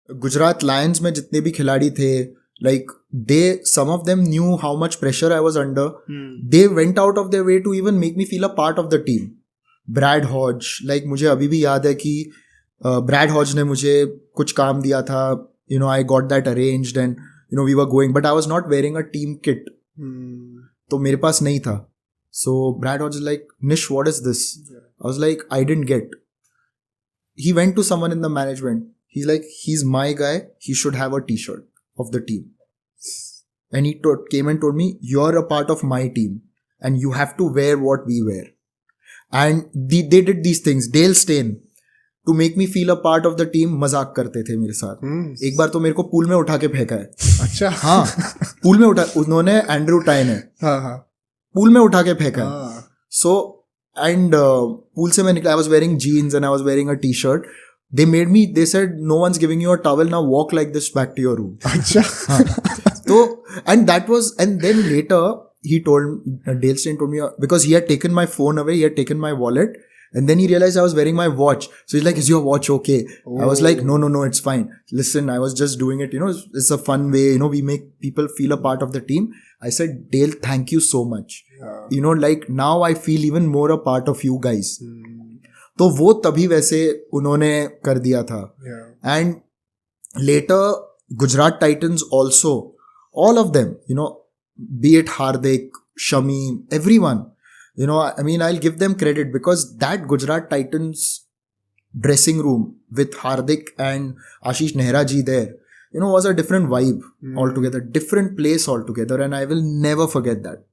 Gujarat Lions में जितने भी खिलाड़ी थे, like some of them knew how much pressure I was under. They went out of their way to even make me feel a part of the team. Brad Hodge, like मुझे अभी भी याद है कि Brad Hodge ने मुझे कुछ काम दिया था, I got that arranged and we were going, but I was not wearing a team kit. तो मेरे पास नहीं था. So Brad Hodge is like, Nish, what is this? I was like, I didn't get. He went to someone in the management. He's like, he's my guy. He should have a t-shirt of the team. And he came and told me, you're a part of my team and you have to wear what we wear. And they did these things. Dale Steyn, to make me feel a part of the team, मजाक करते थे मेरे साथ. एक बार तो मेरे को pool में उठा के फेंका है. अच्छा. हाँ, पूल में उठा, उन्होंने एंड्रू टाइन है, पूल में उठा के फेंका है. So and pool se main nikla, I was wearing jeans and I was wearing a t-shirt. They said, no one's giving you a towel, now walk like this back to your room. Acha. So and then later Dale Steyn told me, because he had taken my phone away, he had taken my wallet, and then he realized I was wearing my watch. So he's like, is your watch okay? I was like, no, it's fine. Listen, I was just doing it, it's a fun way, we make people feel a part of the team. I said, Dale, thank you so much. Yeah. Like now I feel even more a part of you guys. तो वो तभी वैसे उन्होंने कर दिया था. And later Gujarat Titans also, all of them, be it Hardik, Shami, everyone, I'll give them credit, because that Gujarat Titans dressing room with Hardik and Ashish Nehra ji there, was a different vibe altogether, different place altogether, and I will never forget that.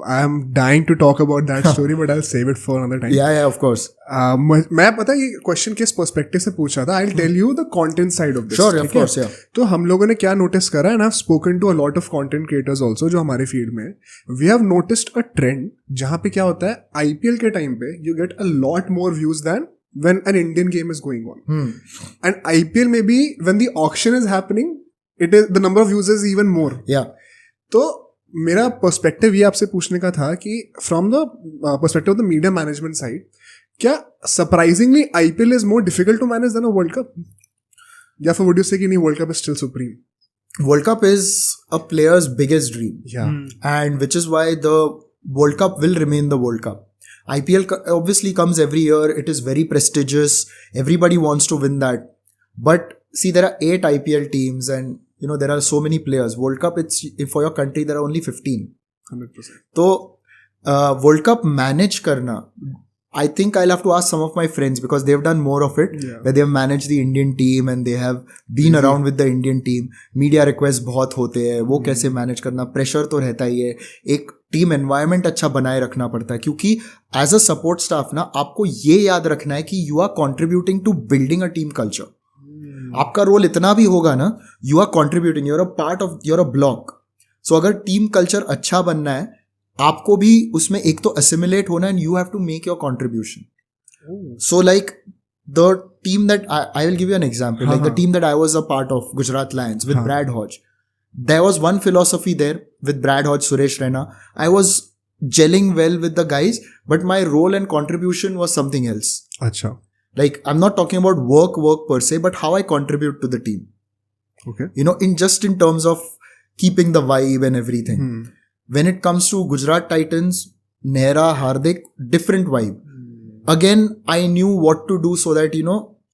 I'm dying to talk about that story, but I'll save it for another time. Yeah, of course. मैं पता है ये question किस perspective से पूछा था. I'll tell you the content side of this. Sure, of course, yeah. तो हम लोगों ने क्या notice करा, and I've spoken to a lot of content creators also जो हमारे field में, we have noticed a trend जहाँ पे क्या होता है, IPL के time पे you get a lot more views than when an Indian game is going on. And IPL maybe when the auction is happening, the number of views is even more. Yeah. तो मेरा perspective ये आपसे पूछने का था कि from the perspective of the media management side, क्या surprisingly IPL is more difficult to manage than a World Cup, या फिर वुड यू से कि नहीं World Cup is still supreme? World Cup is a player's biggest dream. Yeah. And which is why the World Cup will remain the World Cup. IPL obviously comes every year. It is very prestigious. Everybody wants to win that. But see, there are 8 IPL teams and there are so many players. World Cup, for your country, there are only 15. 100%. So, World Cup manage karna, I think I'll have to ask some of my friends, because they've done more of it, where they've managed the Indian team and they have been around with the Indian team. Media requests बहुत होते हैं, वो कैसे manage करना, pressure तो रहता ही है, एक team environment अच्छा बनाए रखना पड़ता है, क्योंकि as a support staff ना, आपको ये याद रखना है कि you are contributing to building a team culture. आपका रोल इतना भी होगा ना, you are contributing, you're a block. So अगर टीम कल्चर अच्छा बनना है, आपको भी उसमें एक तो असिमिलेट होना है, and you have to make your contribution. So like the team that I will give you an example, like the team that I was a part of, Gujarat Lions with Brad Hodge, there was one philosophy there with Brad Hodge, Suresh Raina. I was gelling well with the guys, but my role and contribution was something else. Acha. Like, I'm not talking about work per se, but how I contribute to the team. Okay. In terms of keeping the vibe and everything. When it comes to Gujarat Titans, Nehra, Hardik, different vibe. Again, I knew what to do so that,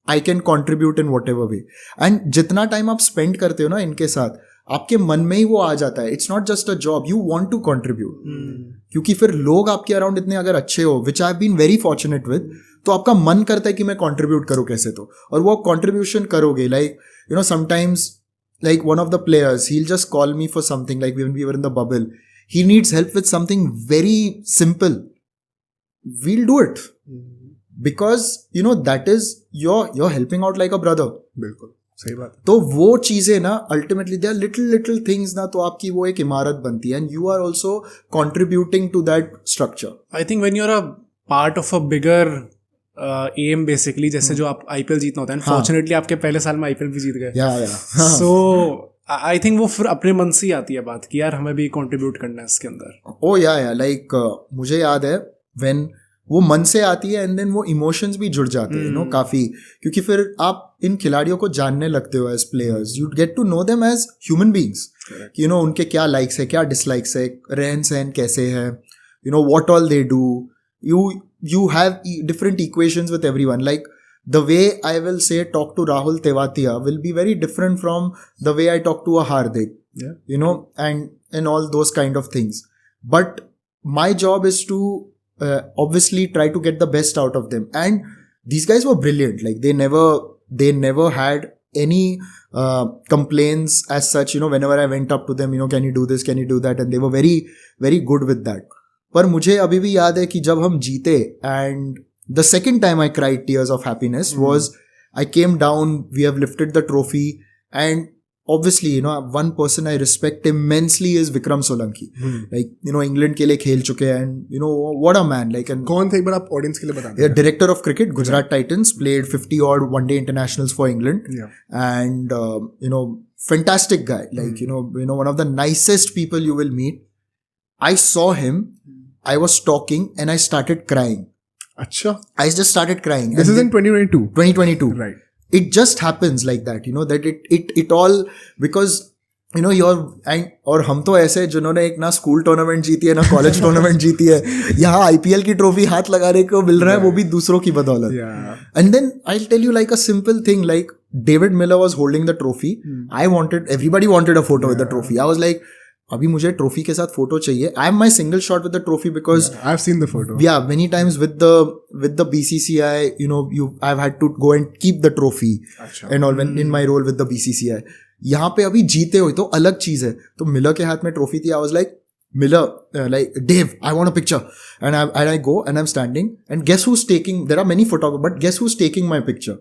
I can contribute in whatever way. And जितना time आप spend करते हो ना इनके साथ, आपके मन में ही वो आ जाता है. It's not just a job. You want to contribute. क्योंकि फिर लोग आपके अराउंड इतने अगर अच्छे हो, which I've been very fortunate with, तो आपका मन करता है कि मैं कंट्रीब्यूट करूँ कैसे, तो और वो कंट्रीब्यूशन करोगे. Like sometimes, like one of the players, he'll just call me for something, like when we were in the bubble, he needs help with something very simple, we'll do it, because that is you're helping out like a brother. बिल्कुल सही बात. तो वो चीजें ना, ultimately they are little things ना, तो आपकी वो एक इमारत बनती है, and you are also contributing to that structure. I think when you are a part of a bigger um basically, जैसे जो आप आईपीएल जीतना होता है, फॉर्चुनेटली आपके पहले साल में आईपीएल भी जीत गए. सो आई थिंक वो फिर अपने मन से ही आती है बात कि यार हमें भी कंट्रीब्यूट करना है इसके अंदर. ओ या लाइक मुझे याद है व्हेन वो मन से आती है, एंड देन वो इमोशंस भी जुड़ जाते हैं, यू नो, काफी, क्योंकि फिर आप इन खिलाड़ियों को जानने लगते हो as players, you get to know them as human beings, you know, उनके क्या लाइक्स है, क्या डिसलाइक्स है, रहन सहन कैसे है, you know, what all they do, you have different equations with everyone. Like the way I will say talk to Rahul Tewatia will be very different from the way I talk to a Hardik, you know, and all those kind of things. But my job is to obviously try to get the best out of them. And these guys were brilliant. Like they never had any complaints as such, you know, whenever I went up to them, you know, can you do this, can you do that, and they were very, very good with that. पर मुझे अभी भी याद है कि जब हम जीते, and the second time I cried tears of happiness was I came down, we have lifted the trophy, and obviously, you know, one person I respect immensely is Vikram Solanki. Like, you know, England के लिए खेल चुके हैं, and you know, what a man. Like, and कौन थे एक बार आप audience के लिए बता दें? Director of cricket, Gujarat Titans, played 50 odd one-day internationals for England, and you know, fantastic guy. Like, you know, one of the nicest people you will meet. I saw him, I was talking, and I started crying. अच्छा. I just started crying. This is in 2022. 2022. Right. It just happens like that, you know, that it all, because you know, और हम तो ऐसे जिन्होंने एक ना school tournament जीती है, ना कॉलेज टूर्नामेंट जीती है, यहाँ आईपीएल की ट्रॉफी हाथ लगाने को मिल रहा है, वो भी दूसरों की बदौलत. And then I tell you like a simple thing, like David Miller was holding the trophy. Everybody wanted a photo with the trophy. I was like, अभी मुझे ट्रॉफी के साथ फोटो चाहिए. I am my single shot with the trophy because I have seen the photo. Yeah, many times with the BCCI, you know, I've had to go and keep the trophy and all when in my role with the BCCI. यहाँ पे अभी जीते हुए तो अलग चीज है. तो मिलर के हाथ में ट्रॉफी थी. I was like, Miller, like Dave, I want a picture, and I go and I'm standing, and guess who's taking? There are many photographers, but guess who's taking my picture?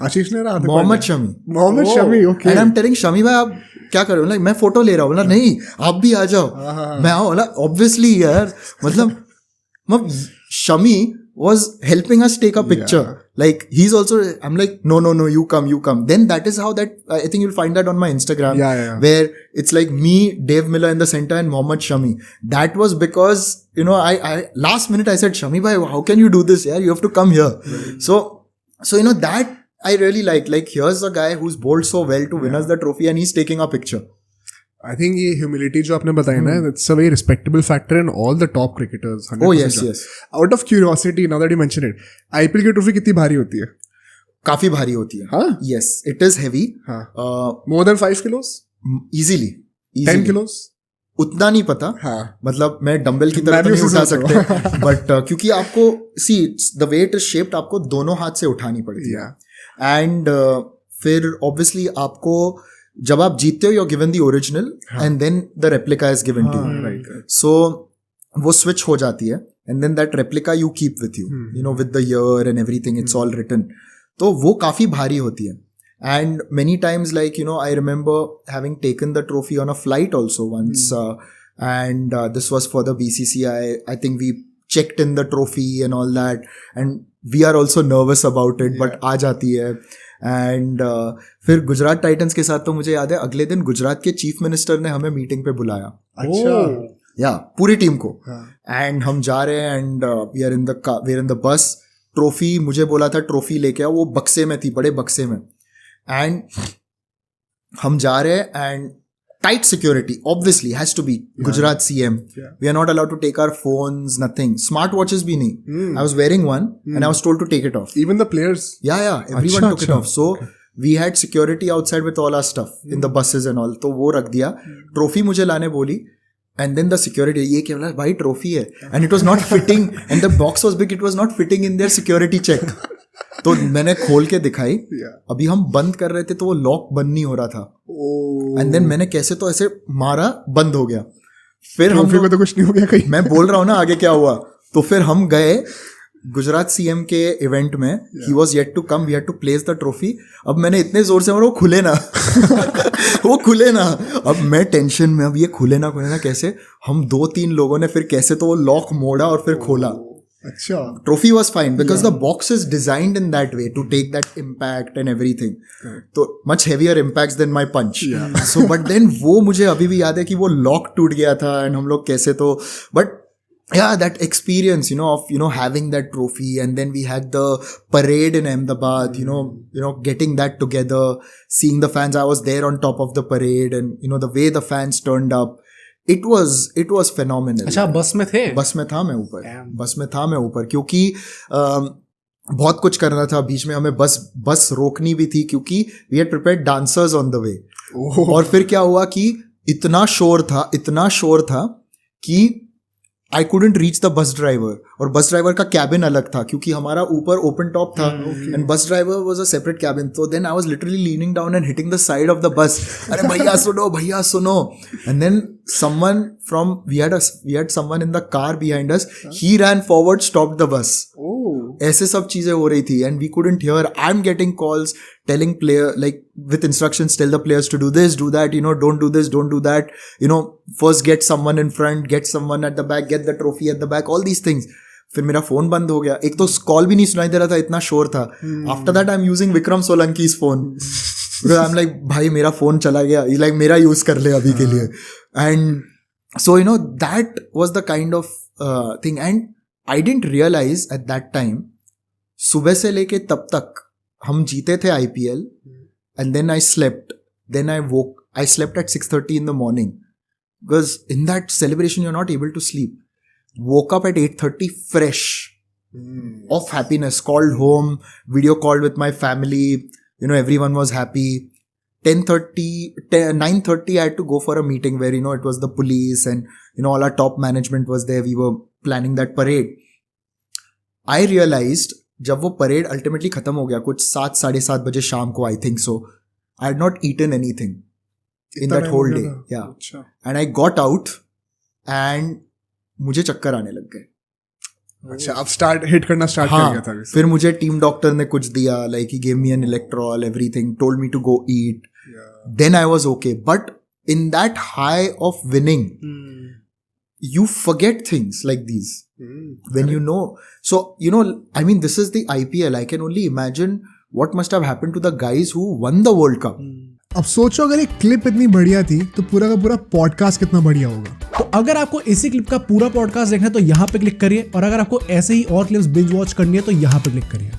Ashish ने रहा. Mohammed Shami. Okay. And I am telling Shami भाई आप क्या कर रहे हो? मैं photo ले रहा हूँ. बोला नहीं आप भी आ जाओ. मैं आओ. बोला ऑब्वियसली यार, मतलब Shami was helping us take a picture. Like he's also, I'm like, no, you come. Then that is how that, I think you'll find that on my Instagram, where it's like me, Dave Miller in the center, and Mohammad Shami. That was because, you know, I last minute I said, Shami bhai, how can you do this? Yeah, you have to come here. So you know, that I really like here's a guy who's bowled so well to win us the trophy, and he's taking a picture. I think ये humility जो आपने बताया ना, it's a very respectable factor in all the top cricketers. Oh yes. Out of curiosity, now that you mention it, IPL की trophy कितनी भारी होती है? काफी भारी होती है. हाँ? Yes, it is heavy. हाँ. More than 5 kilos? Easily. 10 kilos? उतना नहीं पता. हाँ. मतलब मैं डंबल की तरह नहीं उठा सकते, बट क्योंकि आपको see the way it is shaped, आपको दोनों हाथ से उठानी पड़ती है. एंड फिर ऑब्वियसली आपको जब आप जीतते हो, you're given the original and then the replica is given to you. Right. So वो switch हो जाती है, and then that replica you keep with you, you know, with the year and everything, it's all written. तो वो काफी भारी होती है. And many times, like, you know, I remember having taken the trophy on a flight also once, and this was for the BCCI. I think we checked in the trophy and all that, and we are also nervous about it, but आ जाती है. And फिर Gujarat Titans के साथ तो मुझे याद है अगले दिन गुजरात के चीफ मिनिस्टर ने हमें मीटिंग पे बुलाया. अच्छा. पूरी टीम को. एंड हम जा रहे हैं, and we are in the bus. Trophy मुझे बोला था ट्रॉफी लेके आओ, वो बक्से में थी, बड़े बक्से में. एंड हम जा रहे हैं, and tight security obviously has to be. Gujarat CM. We are not allowed to take our phones, nothing. Smart watches bhi nahi. I was wearing one and I was told to take it off. Even the players? Yeah, everyone took it off. So we had security outside with all our stuff in the buses and all. तो वो रख दिया. Trophy मुझे लाने बोली, and then the security, ये क्या बोला भाई ट्रॉफी है, and it was not fitting, and the box was big, it was not fitting in their security check. तो मैंने खोल के दिखाई. अभी हम बंद कर रहे थे तो वो लॉक बंद नहीं हो रहा था. एंड देन मैंने कैसे तो ऐसे मारा, बंद हो गया. फिर हम को तो कुछ नहीं हो गया कहीं. मैं बोल रहा हूँ ना आगे क्या हुआ. तो फिर हम गए गुजरात सीएम के इवेंट में. He was yet to come, we had to place the trophy. अब मैंने इतने जोर से मारा, वो खुले ना वो खुले ना. अब मैं टेंशन में, अब ये खुले ना कैसे. हम 2-3 लोगों ने फिर कैसे तो वो लॉक मोड़ा और फिर खोला. अच्छा. Trophy was fine because the box is designed in that way to take that impact and everything. So much heavier impacts than my punch. So but then वो मुझे अभी भी याद है कि वो लॉक टूट गया था, and हम लोग कैसे तो, but yeah, that experience, of, having that trophy, and then we had the parade in Ahmedabad, getting that together, seeing the fans. I was there on top of the parade, and, the way the fans turned up, it was phenomenal. अच्छा, बस में थे? बस में था मैं ऊपर, क्योंकि बहुत कुछ करना था बीच में, हमें बस रोकनी भी थी, क्योंकि we had prepared dancers on the way. और फिर क्या हुआ कि इतना शोर था कि I couldn't reach the bus driver, और बस ड्राइवर का कैबिन अलग था, क्योंकि हमारा ऊपर ओपन टॉप था, and bus driver was a separate cabin. So then I was literally leaning down and hitting the side of the bus. अरे भैया सुनो, and then we had someone in the car behind us. He ran forward, stopped the bus. ऐसे सब चीजें हो रही थी, and we couldn't hear. I'm getting calls telling player, like with instructions, tell the players to do this, do that, don't do this, don't do that, first get someone in front, get someone at the back, get the trophy at the back, all these things. फिर मेरा phone बंद हो गया, एक तो call भी नहीं सुनाई दे रहा था, इतना शोर था. After that I am using Vikram Solanki's phone, because I'm like, भाई मेरा फोन चला गया, like मेरा यूज कर ले अभी के लिए. And so that was the kind of thing, and I didn't realize at that time, सुबह से लेके तब तक हम जीते थे IPL, and then I slept. Then I slept at 6:30 in the morning, because in that celebration you're not able to sleep. Woke up at 8:30 fresh, of happiness, called home, video called with my family, everyone was happy. 9:30 I had to go for a meeting where, it was the police and, all our top management was there. We were planning that parade. I realized जब वो parade ultimately खत्म हो गया कुछ 7-7:30 बजे शाम को, I think so, I had not eaten anything in that whole day, yeah, and I got out and मुझे चक्कर आने लग गए. अच्छा, अब हिट करना स्टार्ट कर गया था. फिर मुझे टीम डॉक्टर ने कुछ दिया, like he gave me an Electral, everything, told me to go eat. Then I was okay, but in that high of winning you forget things like these when so I mean, this is the IPL. I can only imagine what must have happened to the guys who won the World Cup. अब सोचो अगर एक clip इतनी बढ़िया थी तो पूरा का पूरा पॉडकास्ट कितना बढ़िया होगा. तो अगर आपको इसी क्लिप का पूरा पॉडकास्ट देखना है तो यहाँ पे क्लिक करिए, और अगर आपको ऐसे ही और क्लिप्स बिंज वॉच करनी है तो यहाँ पे क्लिक करिए.